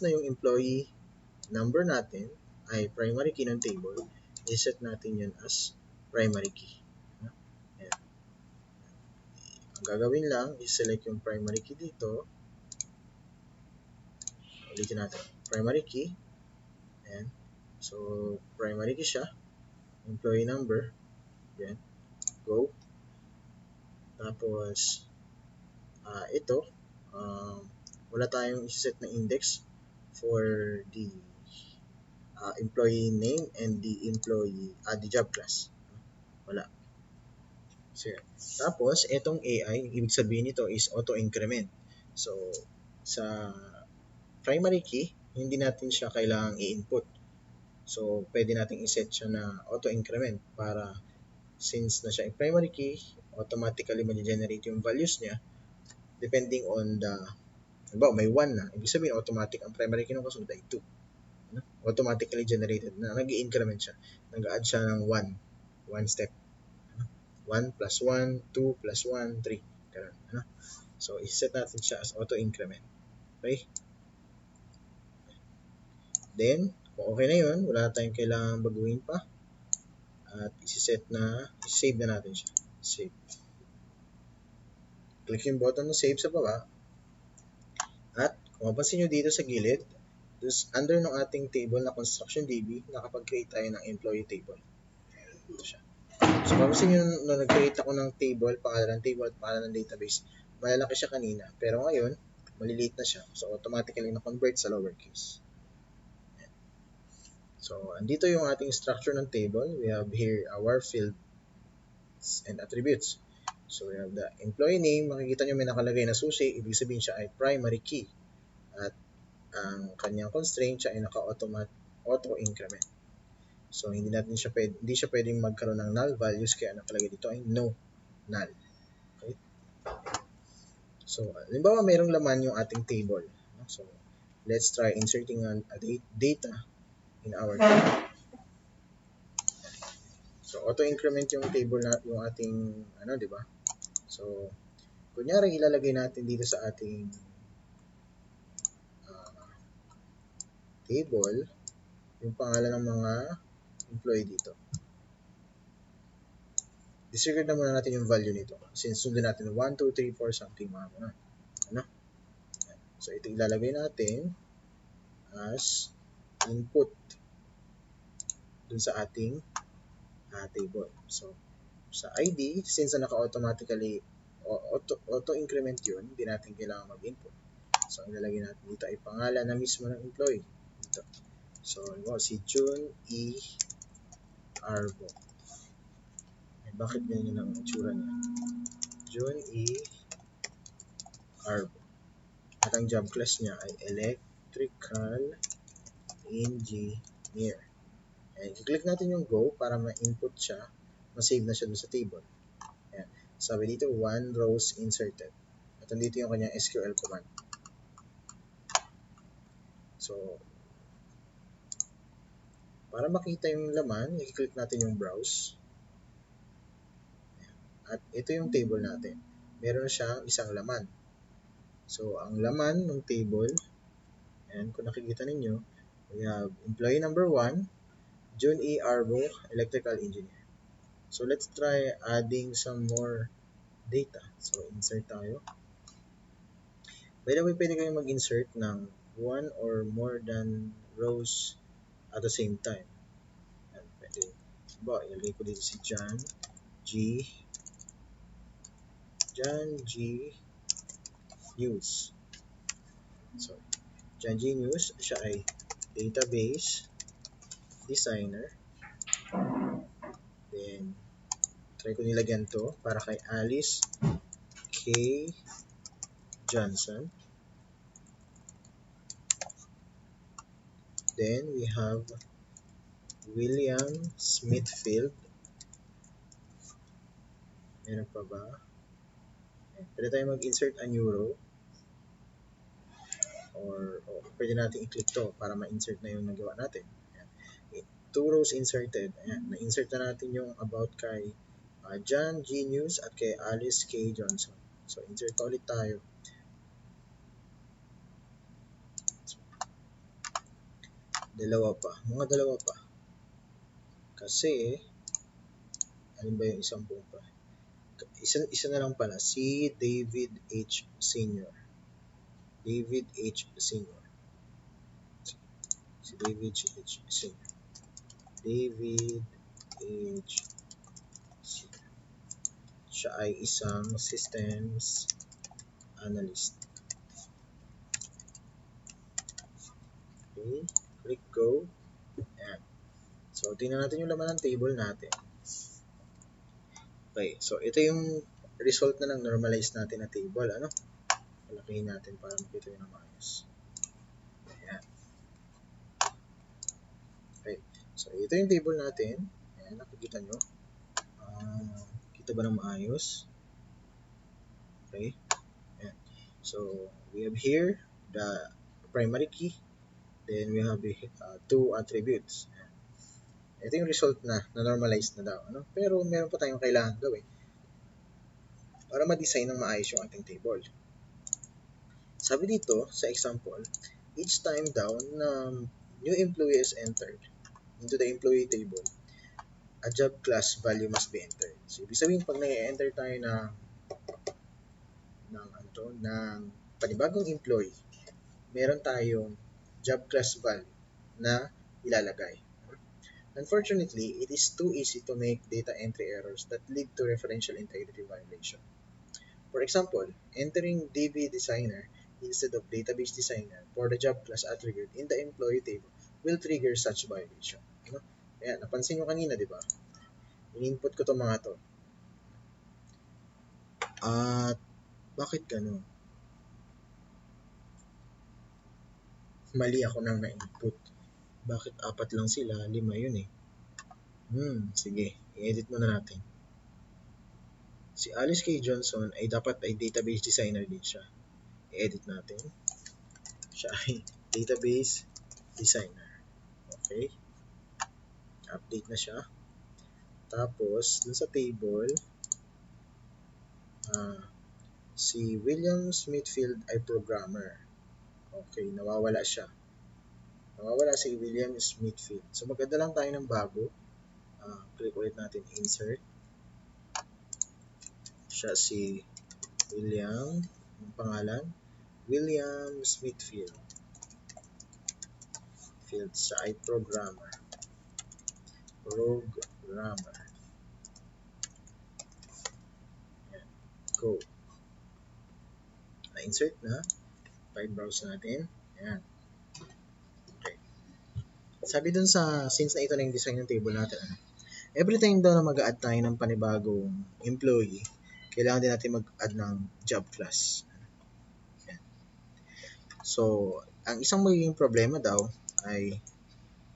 na yung employee number natin ay primary key ng table, iset natin yun as primary key. Ayan. Ang gagawin lang is select yung primary key dito. Ulitin natin. Primary key. Ayan. So, primary key siya. Employee number. Ayan. Go. Tapos, ito, wala tayong iset na index for the employee name and the the job class. Wala. So, tapos, itong AI, ibig sabihin nito is auto-increment. So, sa primary key, hindi natin siya kailangang i-input. So, pwede nating iset siya na auto-increment para since na siya yung primary key, automatically mag-generate yung values niya depending on the, halimbawa may 1 na, ibig sabihin automatic ang primary key ng kasunod ay 2. Automatically generated na nag-i-increment siya. Nag-add siya ng 1 step. 1 plus 1, 2 plus 1, 3. Ganun. So, iset natin siya as auto-increment. Okay? Then, kung okay na yun, wala tayong kailangan baguhin pa. At save na natin siya. Save. Click yung button na save sa baba. At kung mapansin nyo dito sa gilid, under ng ating table na construction DB, nakapag-create tayo ng employee table. Ito siya. So, mapansin nyo na nag-create ako ng table, pangalan ng table at pangalan ng database. Malalaki siya kanina. Pero ngayon, maliliit na siya. So, automatically na-convert sa lowercase. So, andito yung ating structure ng table. We have here our fields and attributes. So, we have the employee name. Makikita nyo may nakalagay na susi. Ibig sabihin siya ay primary key. At ang kanyang constraint siya ay naka-auto-increment. So, hindi siya pwedeng magkaroon ng null values. Kaya nakalagay dito ay no null. Okay? So, halimbawa mayroong laman yung ating table. So, let's try inserting a data in our table. So, auto-increment yung table na yung ating, di ba? So, kunyari ilalagay natin dito sa ating table yung pangalan ng mga employee dito. Disregard na muna natin yung value nito. Since sundin natin 1, 2, 3, 4, something mga ganun. So, ito ilalagay natin as input dun sa ating table. So, sa ID, since naka-automatically auto-increment yun, hindi natin kailangan mag-input. So, ang ilalagay natin dito ay pangalan na mismo ng employee. Dito. So, si June E. Arbo. Bakit ganyan ang itsura niya? June E. Arbo. At ang job class niya ay Electrical Engineer. I-click natin yung Go para ma-input siya, ma-save na siya dun sa table. Ayan. Sabi dito, 1 rows inserted. At andito yung kanyang SQL command. So, para makita yung laman, i-click natin yung browse. At ito yung table natin. Meron siyang isang laman. So, ang laman ng table, and kung nakikita ninyo, we have employee number 1, June E. Arbo, Electrical Engineer. So, let's try adding some more data. So, insert tayo. By the way, pwede kayong mag-insert ng 1 or more than rows at the same time. Yan, pwede. Ilagay ko dito si John G. News. So, John G. News, siya ay database designer. Then, try ko nilagyan to para kay Alice K. Johnson. Then, we have William Smithfield. Meron pa ba? Pwede tayo mag-insert a new row. Or pwede natin i-click to para ma-insert na yung nagawa natin. Ayan. 2 rows inserted. Ayan. Na-insert na natin yung about kay John G. News at kay Alice K. Johnson. So, insert ulit tayo. Dalawa pa. Mga dalawa pa. Kasi, alin ba yung isang buong pa? Isa na lang pala. Si David H. Senior. David H. Senior. Si David H. Senior. David H. Senior. Siya ay isang systems analyst. Okay. Click go. Ayan. So, tingnan natin yung laman ng table natin. Okay. So, ito yung result na ng normalize natin na table. Ano? Palakihin natin para makita yun ng maayos. Ayan. Okay. So, ito yung table natin. Ayan. Nakikita nyo. Kita ba ng maayos? Okay. Ayan. So, we have here the primary key. Then, we have two attributes. Ayan. Ito yung result na normalize na daw. Ano? Pero, meron pa tayong kailangan gawin para ma-design ng maayos yung ating table. Sabi dito, sa example, each time daw na new employee is entered into the employee table, a job class value must be entered. So, ibig sabihin, pag nag-enter tayo ng panibagong employee, meron tayong job class value na ilalagay. Unfortunately, it is too easy to make data entry errors that lead to referential integrity violation. For example, entering DB designer instead of database designer for the job class attribute in the employee table will trigger such violation. Ano? Kaya, napansin nyo kanina, di ba? In-input ko itong mga to. At bakit ganun? Mali ako nang na-input. Bakit apat lang sila? 5 yun eh. Sige. I-edit muna natin. Si Alice K. Johnson ay dapat ay database designer din siya. I-edit natin. Siya ay database designer. Okay. Update na siya. Tapos, dun sa table, si William Smithfield ay programmer. Okay, nawawala siya. Nawawala si William Smithfield. So, maganda lang tayo ng bago. Click ulit natin insert. Siya si William, ang pangalan, William Smithfield. Siya ay programmer. Ayan. Go. Na-insert na. File browse natin. Ayan. Okay. Sabi dun sa, since na ito na yung design ng table natin, every time daw na mag-add tayo ng panibagong employee, kailangan din natin mag-add ng job class. Ayan. So, ang isang magiging problema daw ay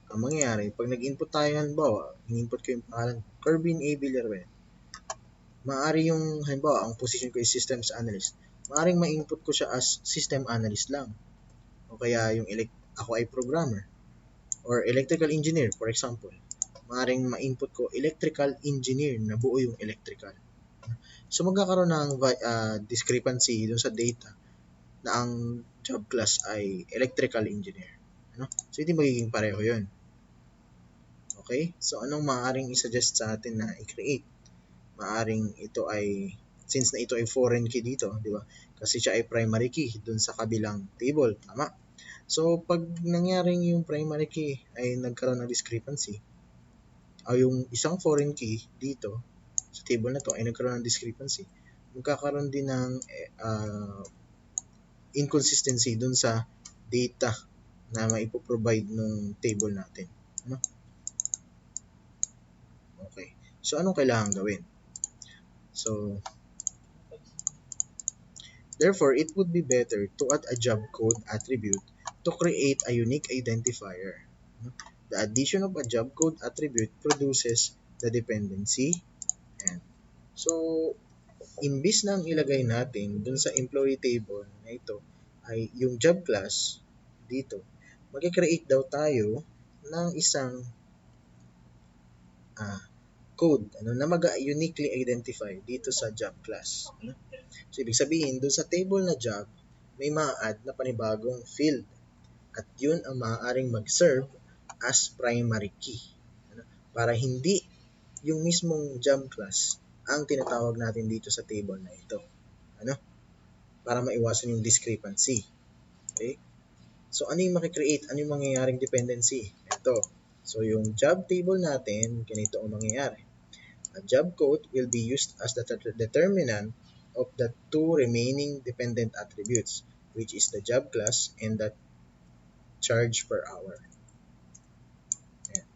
ang mangyayari, pag nag-input tayo, halimbawa, in-input ko yung pangalan, Corbin A. Villarreal, maaari yung, halimbawa, ang position ko is systems analyst, maaring ma-input ko siya as system analyst lang. O kaya yung ako ay programmer or electrical engineer, for example. Maaring ma-input ko electrical engineer na buo yung electrical. So magkakaroon ng discrepancy dun sa data na ang job class ay electrical engineer. Ano? So hindi magiging pareho yun. Okay? So anong maaaring i-suggest sa atin na i-create? Maaring ito ay, since na ito ay foreign key dito, di ba? Kasi siya ay primary key dun sa kabilang table. Tama? So, pag nangyaring yung primary key ay nagkaroon ng discrepancy, o yung isang foreign key dito, sa table na to, ay nagkaroon ng discrepancy, magkakaroon din ng inconsistency dun sa data na maipoprovide ng table natin. Ano? Okay. So, anong kailangan gawin? So, therefore, it would be better to add a job code attribute to create a unique identifier. The addition of a job code attribute produces the dependency. And so, imbis na ang ilagay natin dun sa employee table na ito ay yung job class dito, mag-create daw tayo ng isang code na mag-uniquely identify dito sa job class. So, ibig sabihin, dun sa table na job, may ma-add na panibagong field. At yun ang maaaring mag-serve as primary key. Ano? Para hindi yung mismong job class ang tinatawag natin dito sa table na ito. Ano? Para maiwasan yung discrepancy. Okay? So, ano yung makikreate? Ano yung mangyayaring dependency? Ito. So, yung job table natin, ganito ang mangyayari. A job code will be used as the determinant of the two remaining dependent attributes, which is the job class and the charge per hour. Ayan.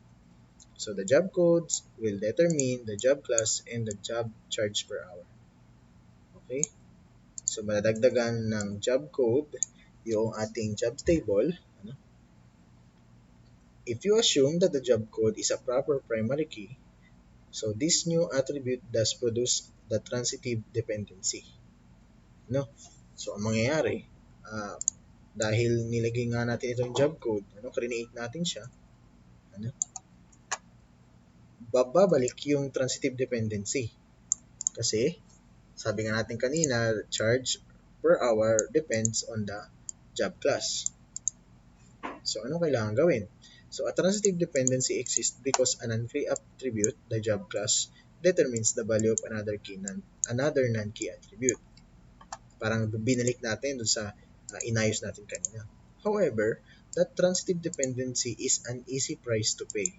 So, the job codes will determine the job class and the job charge per hour. Okay? So, madadagdagan ng job code yung ating job table. Ano? If you assume that the job code is a proper primary key, so this new attribute does produce the transitive dependency. No? So, ang mangyayari, dahil nilagay nga natin itong job code, create natin siya, ano, babalik yung transitive dependency. Kasi, sabi nga natin kanina, charge per hour depends on the job class. So, ano kailangan gawin? So, a transitive dependency exists because an unfree attribute, the job class, determines the value of another non-key attribute. Parang binalik natin dun sa inayos natin kanina. However, that transitive dependency is an easy price to pay.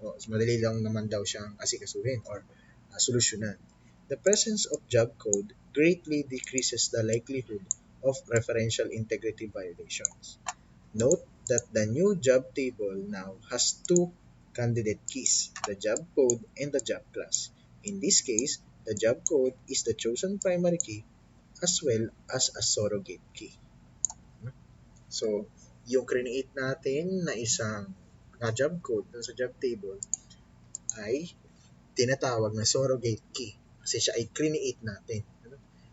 So madali lang naman daw siyang asikasuhin or solusyonan. The presence of job code greatly decreases the likelihood of referential integrity violations. Note that the new job table now has two candidate keys, the job code and the job class. In this case, the job code is the chosen primary key as well as a surrogate key. So, yung create natin na isang job code dun sa job table ay tinatawag na surrogate key kasi siya ay create natin.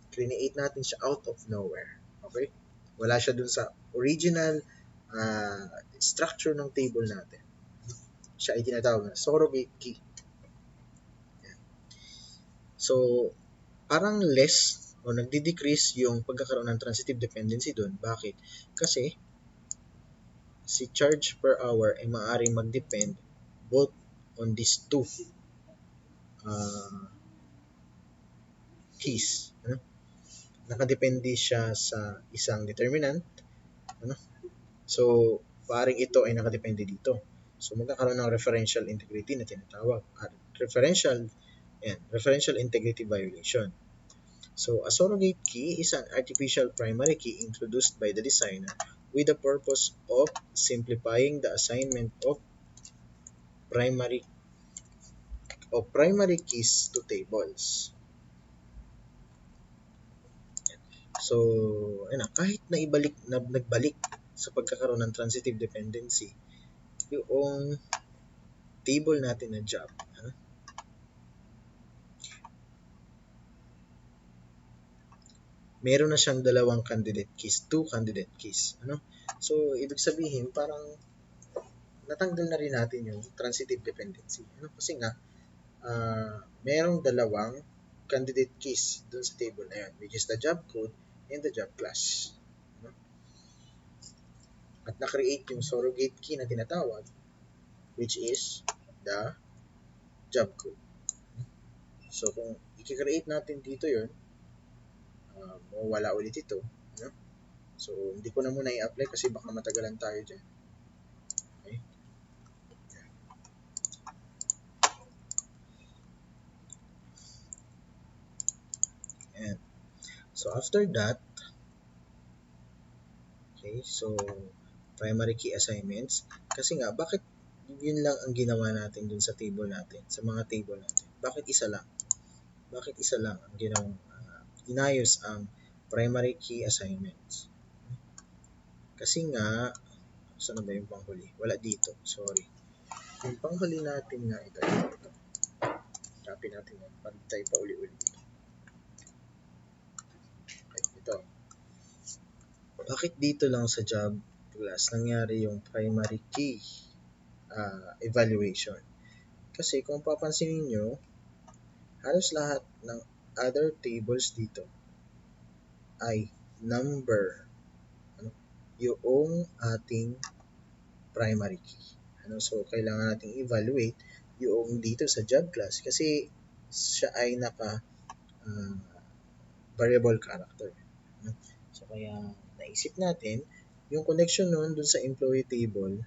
Create natin siya out of nowhere. Okay? Wala siya dun sa original structure ng table natin. Siya ay tinatawag na surrogate key. So, parang less o nagdi-decrease yung pagkakaroon ng transitive dependency doon. Bakit? Kasi si charge per hour ay maaaring mag-depend both on these two keys. Ano? Nakadepende siya sa isang determinant. Ano? So, paring ito ay nakadepende dito. So, magkakaroon ng referential integrity na tinatawag. Referential integrity violation. So, a surrogate key is an artificial primary key introduced by the designer with the purpose of simplifying the assignment of primary keys to tables. So, kahit nagbalik sa pagkakaroon ng transitive dependency, yung table natin na job, meron na siyang dalawang candidate keys, two candidate keys. So, ibig sabihin, parang natanggal na rin natin yung transitive dependency. Kasi nga, merong dalawang candidate keys dun sa table na yun, which is the job code and the job class. At na-create yung surrogate key na tinatawag, which is the job code. So, kung i-create natin dito yun, mawala ulit ito. So, hindi ko na muna i-apply kasi baka matagalan tayo dyan. Okay? And, so, after that, okay, so, primary key assignments. Kasi nga, bakit yun lang ang ginawa natin dun sa table natin, sa mga table natin? Bakit isa lang? Bakit isa lang ang ginawang inayos ang primary key assignments? Kasi nga, saan na ba yung panghuli? Wala dito, sorry. Yung panghuli natin nga ito. Copy natin yan, para tayo pa uli-uli dito. Okay, ito. Bakit dito lang sa job class nangyari yung primary key evaluation? Kasi kung papansinin nyo, halos lahat ng other tables dito ay number yung ating primary key. Ano, so, kailangan nating evaluate yung dito sa job class kasi siya ay naka ah, variable character. No? So, kaya naisip natin yung connection nun dun sa employee table,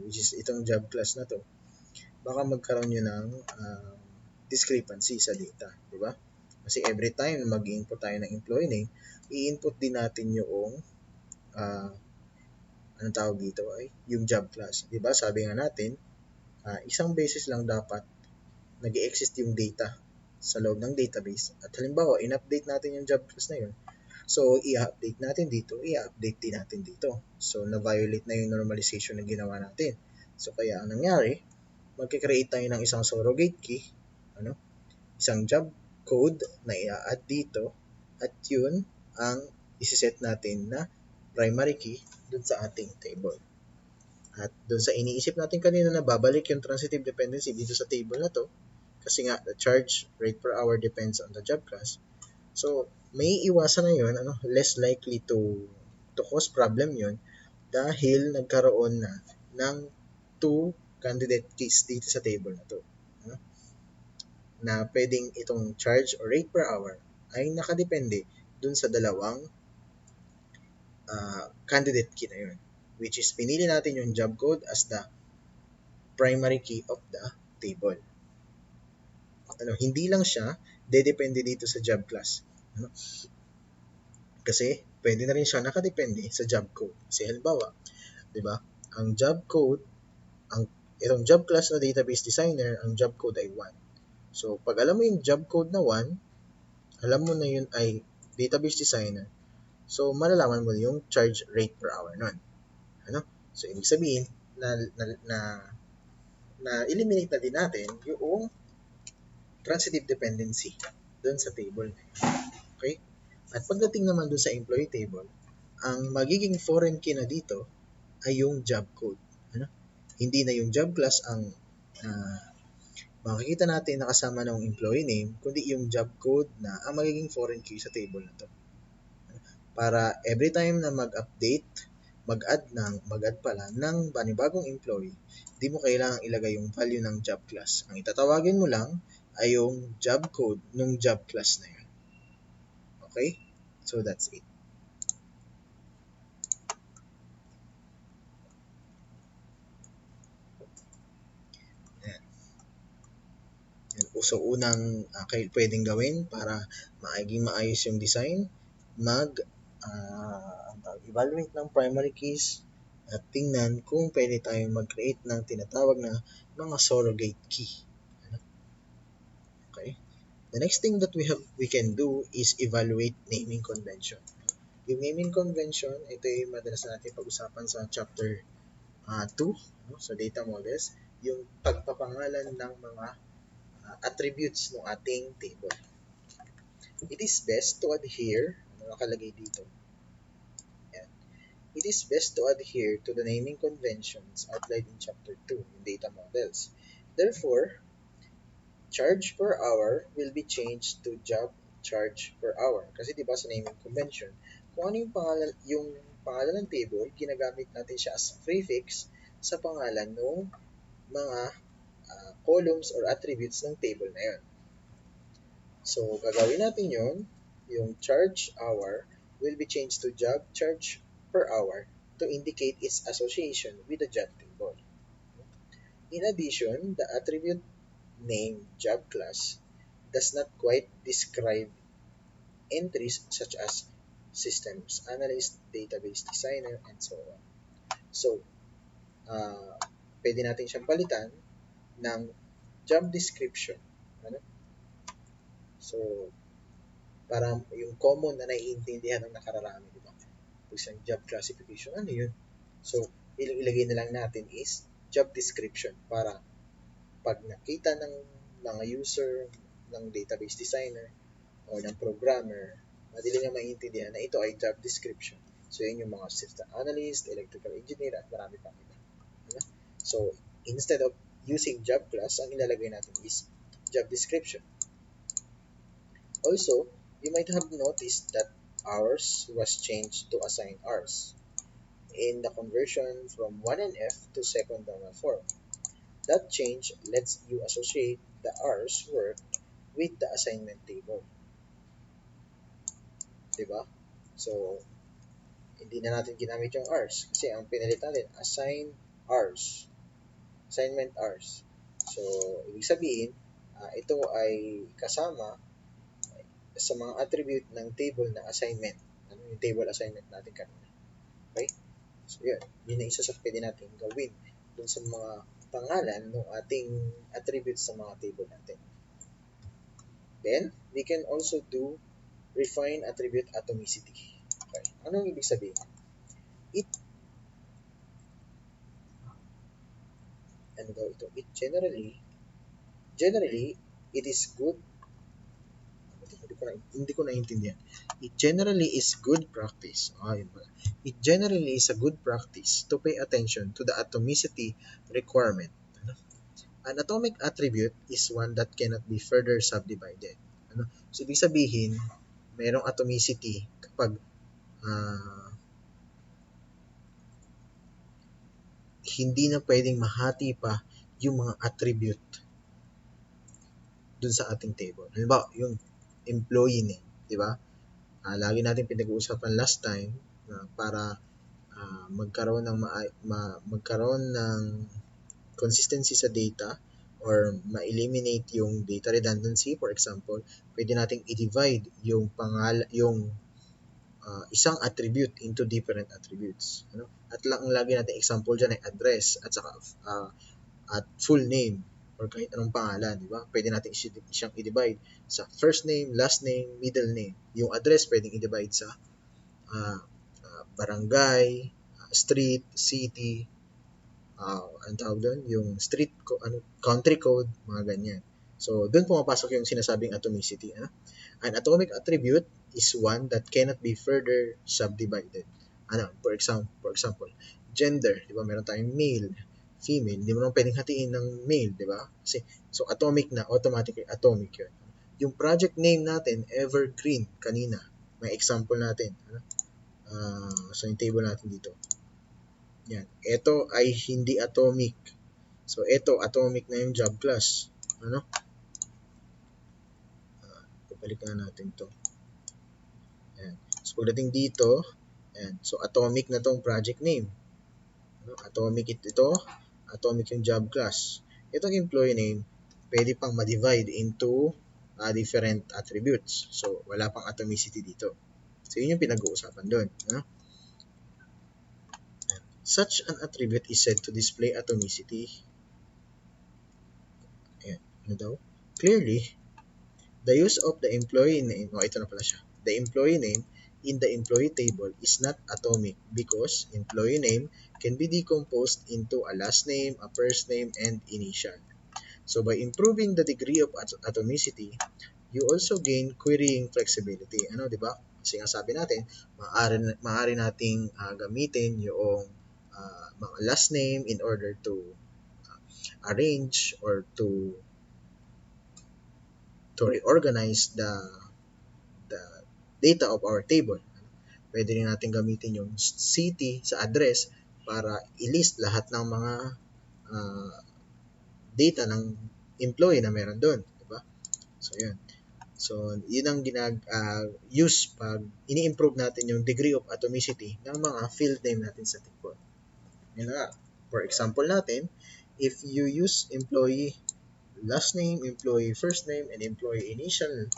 which is itong job class na to, baka magkaroon yun ng discrepancy sa data. Di ba? Kasi every time na mag-input tayo ng employee name, i-input din natin yung anong tawag dito ay yung job class. Di ba? Sabi nga natin, isang beses lang dapat nag-exist yung data sa loob ng database. At halimbawa, in-update natin yung job class na yun. So, i-update natin dito, i-update din natin dito. So, na-violate na yung normalization na ginawa natin. So, kaya ang nangyari, magkikreate tayo ng isang surrogate key, ano? Isang job code na i-add dito, at yun ang isiset natin na primary key dun sa ating table. At dun sa iniisip natin kanina na babalik yung transitive dependency dito sa table na to, kasi nga the charge rate per hour depends on the job class. So, may iwasan na yun, less likely to cause problem yun dahil nagkaroon na ng two candidate keys dito sa table na to. Ano? Na pwedeng itong charge or rate per hour ay nakadepende dun sa dalawang candidate key na yun. Which is, pinili natin yung job code as the primary key of the table. Hindi lang siya dedepende dito sa job class. Kasi pwede na rin siya nakadepende sa job code. Kasi halimbawa, 'di ba? Ang job code, itong job class na database designer, ang job code ay 1. So, pag alam mo yung job code na 1, alam mo na yun ay database designer. So, malalaman mo yung charge rate per hour nun. So, ibig sabihin na eliminate na din natin yung transitive dependency dun sa table. Okay? At pagdating naman dun sa employee table, ang magiging foreign key na dito ay yung job code. Hindi na yung job class ang makikita natin na kasama ng employee name, kundi yung job code na ang magiging foreign key sa table na to. Para every time na mag-add pala ng panibagong employee, di mo kailangang ilagay yung value ng job class. Ang itatawagin mo lang ay yung job code ng job class na yun. Okay? So that's it. So, unang pwedeng gawin para maging maayos yung design, evaluate ng primary keys at tingnan kung pwede tayong mag-create ng tinatawag na mga surrogate key. Okay? The next thing that we can do is evaluate naming convention. Yung naming convention, ito yung madalas natin pag-usapan sa chapter 2, sa data models, yung pagpapangalan ng mga attributes ng ating table. It is best to adhere, nakalagay dito. Yan. It is best to adhere to the naming conventions outlined in Chapter 2 in data models. Therefore, charge per hour will be changed to job charge per hour. Kasi diba sa naming convention, kung ano yung pangalan ng table, ginagamit natin siya as prefix sa pangalan ng mga columns or attributes ng table na yun. So, gagawin natin yun, yung charge hour will be changed to job charge per hour to indicate its association with the job table. In addition, the attribute name job class does not quite describe entries such as systems analyst, database designer, and so on. So, pwede natin siyang palitan ng job description. So, para yung common na naiintindihan ng nakararami, di ba? Isang job classification, ano yun? So, ilagay na lang natin is job description para pag nakita ng mga user, ng database designer, o ng programmer, madali niya maintindihan na ito ay job description. So, yun yung mga system analyst, electrical engineer, at marami pang iba. So, instead of using job class, ang ilalagay natin is job description. Also, you might have noticed that hours was changed to assign hours. in the conversion from 1NF to second normal form. That change lets you associate the hours worked with the assignment table. Diba? So, hindi na natin ginamit yung hours kasi ang pinalit natin, hours. Assignment hours. So, ibig sabihin, ito ay kasama sa mga attribute ng table na assignment. Ano yung table assignment natin kanina. Okay? So, yun. Yun ang isa sa pwede natin gawin dun sa mga pangalan ng ating attributes sa mga table natin. Then, we can also do refine attribute atomicity. Okay. Anong ibig sabihin? It, ano daw ito? It generally, it is good, hindi ko naintindihan. It generally is good practice. Yun pala. It generally is a good practice to pay attention to the atomicity requirement. Ano? An atomic attribute is one that cannot be further subdivided. Ano? So, ibig sabihin, mayroong atomicity kapag uh, hindi na pwedeng mahati pa yung mga attribute dun sa ating table. Halimbawa, yung employee name, di ba? Lagi natin pinag-uusapan last time para magkaroon ng magkaroon ng consistency sa data or ma-eliminate yung data redundancy. For example, pwede nating i-divide yung isang attribute into different attributes. Ano? At ang lagi natin example dyan ay address at saka at full name or kahit anong pangalan, di ba? Pwede natin siyang i-divide sa first name, last name, middle name. Yung address pwedeng i-divide sa barangay, street, city, ang tawag doon, yung country code, mga ganyan. So, doon pumapasok yung sinasabing atomicity. An atomic attribute is one that cannot be further subdivided. For example, gender, di ba? Meron tayong male, female, hindi mo naman pwedeng hatiin ng male, di ba? So atomic na, automatically atomic yun. Yung project name natin, evergreen, kanina, may example natin. So yung table natin dito. Yan. Ito ay hindi atomic. So ito, atomic na yung job class. Ano? Babalikan natin to. Yan. So pagdating dito, yan. So atomic na tong project name. Atomic ito, atomic yung job class. Itong employee name, pwede pang ma-divide into different attributes. So, wala pang atomicity dito. So, yun yung pinag-uusapan doon. Such an attribute is said to display atomicity. Ayan, ano daw? Clearly, the use of the employee name, ito na pala siya. The employee name in the employee table is not atomic because employee name can be decomposed into a last name, a first name, and initial. So by improving the degree of atomicity, you also gain querying flexibility. Ano, di ba? Kasi nga sabi natin, maaari nating gamitin yung mga last name in order to arrange or to reorganize the data of our table. Pwede rin natin gamitin yung city sa address para i-list lahat ng mga data ng employee na meron doon, di ba? So, yun. So, yun ang use pag ini-improve natin yung degree of atomicity ng mga field name natin sa table. Yun nga. For example natin, if you use employee last name, employee first name, and employee initial,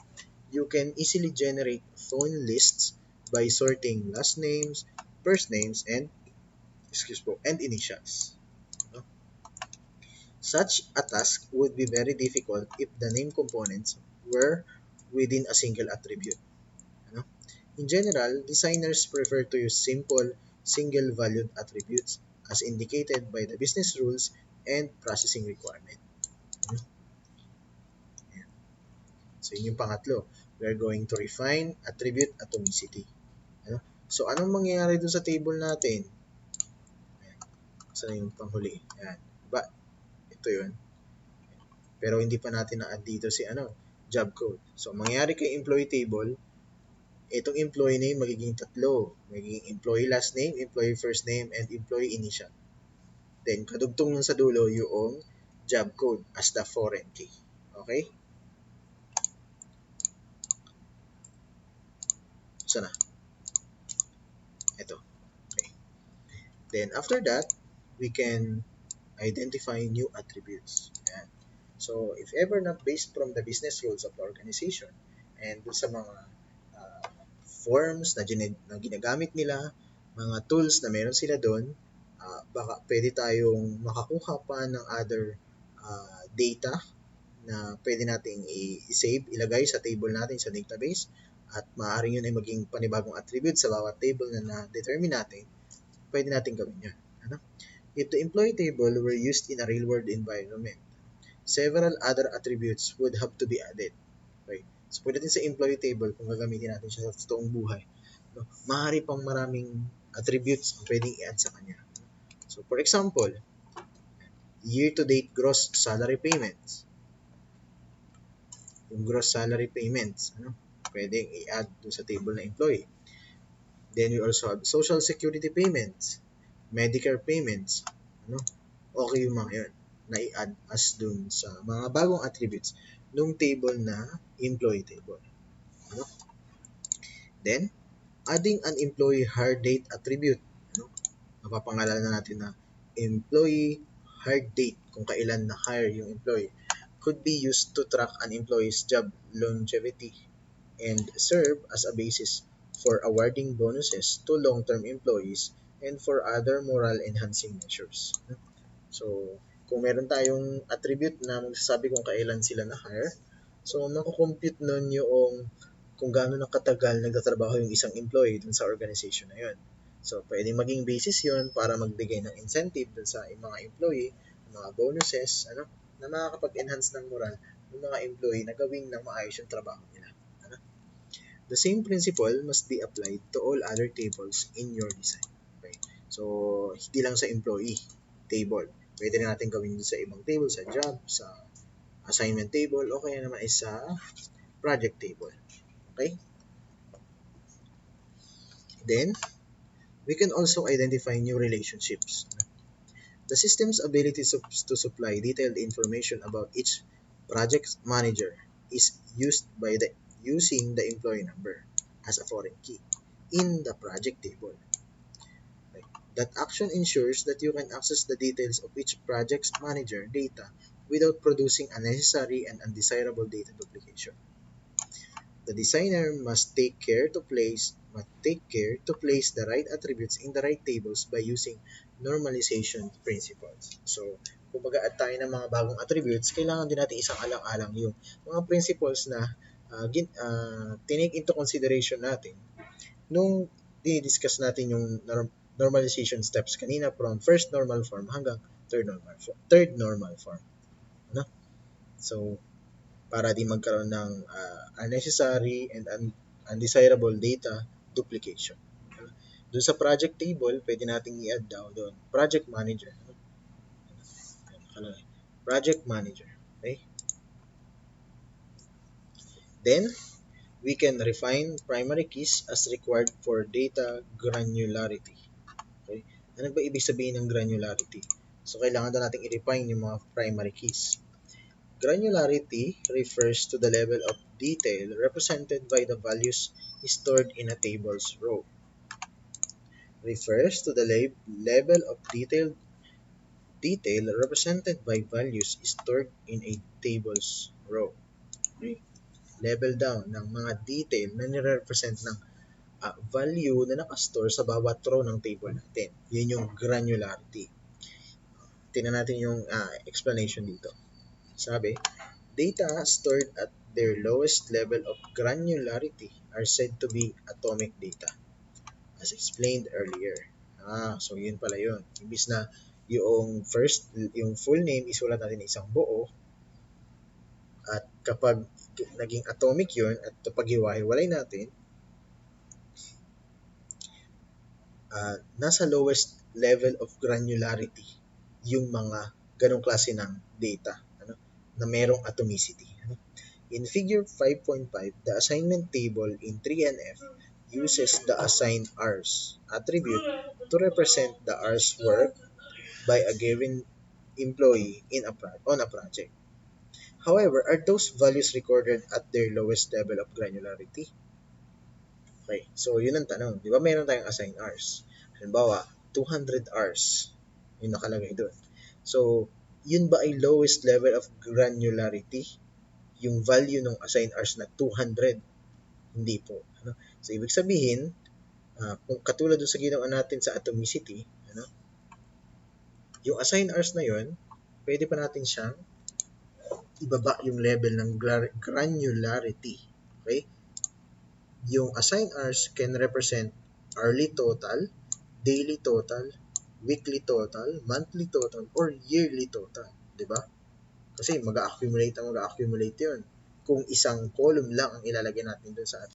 you can easily generate phone lists by sorting last names, first names, and initials. Such a task would be very difficult if the name components were within a single attribute. In general, designers prefer to use simple, single-valued attributes as indicated by the business rules and processing requirement. So, yun yung pangatlo. We are going to refine attribute atomicity. So, anong mangyayari dun sa table natin? Saan yung panghuli? Ayan. Diba? Ito yun. Pero hindi pa natin na-add dito si job code. So, mangyayari kay employee table, Itong employee name magiging tatlo. Magiging employee last name, employee first name, and employee initial. Then, kadugtong nun sa dulo yung job code as the foreign key. Okay? Sana. Ito. Okay. Then, after that, we can identify new attributes. Yan. So, if ever not based from the business rules of the organization and dun sa mga uh, forms na ginagamit nila, mga tools na meron sila doon, baka pwede tayong makakuha pa ng other data na pwede nating i-save, ilagay sa table natin sa database at maaaring yun ay maging panibagong attribute sa bawat table na na-determine natin, pwede natin gawin yun. Ano? If the employee table were used in a real-world environment, several other attributes would have to be added. Okay? So, pwede sa employee table, kung gagamitin natin siya sa totoong buhay, no, maaari pang maraming attributes ang pwedeng i-add sa kanya. So, for example, year-to-date gross salary payments. Yung gross salary payments, ano, pwedeng i-add doon sa table na employee. Then we also have social security payments, Medicare payments, ano, okay yung mga yun na i-add as dun sa mga bagong attributes nung table na employee table. Ano? Then, adding an employee hire date attribute. Ano? Mapapangalanan na natin na employee hire date kung kailan na hire yung employee could be used to track an employee's job longevity and serve as a basis for awarding bonuses to long-term employees and for other moral enhancing measures. So, kung meron tayong attribute na magsasabi kung kailan sila na-hire, so makukompute nun yung kung gaano na katagal nagtatrabaho yung isang employee dun sa organization na yun. So, pwedeng maging basis yun para magbigay ng incentive dun sa mga employee, mga bonuses, ano, na makakapag-enhance ng moral ng mga employee na gawin ng maayos yung trabaho nila. Ano? The same principle must be applied to all other tables in your design. Okay? So, hindi lang sa employee table. Pwede na natin gawin sa ibang table, sa job, sa assignment table, o kaya naman ay sa project table. Okay? Then, we can also identify new relationships. The system's ability to supply detailed information about each project manager is used by using the employee number as a foreign key in the project table. That action ensures that you can access the details of each project's manager data without producing unnecessary and undesirable data duplication. The designer must take care to place the right attributes in the right tables by using normalization principles. So, kung mag-a-add tayo ng mga bagong attributes, kailangan din natin isang alang-alang yung mga principles na tinake into consideration natin nung dinidiscuss natin yung normalization steps kanina from first normal form hanggang third normal form. Ano? So, para di magkaroon ng unnecessary and undesirable data duplication. Doon sa project table, pwede nating i-add daw doon, project manager. Project manager. Okay? Then, we can refine primary keys as required for data granularity. Okay? Ano ba ibig sabihin ng granularity? So, kailangan daw natin i-refine yung mga primary keys. Granularity refers to the level of detail represented by the values stored in a table's row. Refers to the level of detail represented by values stored in a table's row. Okay? Level down ng mga detail na nire-represent ng value na nakastore sa bawat row ng table natin. Yun yung granularity. Tingnan natin yung explanation dito. Sabi, data stored at their lowest level of granularity are said to be atomic data, as explained earlier. So yun pala yun. Imbis na yung full name isulat natin isang buo, at kapag naging atomic yun, at kapag hiwa-hiwalay natin, nasa lowest level of granularity yung mga ganong klase ng data, ano, na merong atomicity. Ano? In figure 5.5, the assignment table in 3NF uses the assigned hours attribute to represent the hours worked by a given employee on a project. However, are those values recorded at their lowest level of granularity? Okay, so yun ang tanong. Di ba meron tayong assigned hours? Halimbawa, 200 hours yung nakalagay doon. So, yun ba ay lowest level of granularity? Yung value ng assigned hours na 200? Hindi po. Ano? So, ibig sabihin, kung katulad doon sa ginawa natin sa Atomicity, ano, yung assigned hours na yun, pwede pa natin siyang ibaba yung level ng granularity. Okay? Yung assigned hours can represent hourly total, daily total, weekly total, monthly total, or yearly total. Di ba? Kasi mag-accumulate yun. Kung isang column lang ang ilalagay natin doon sa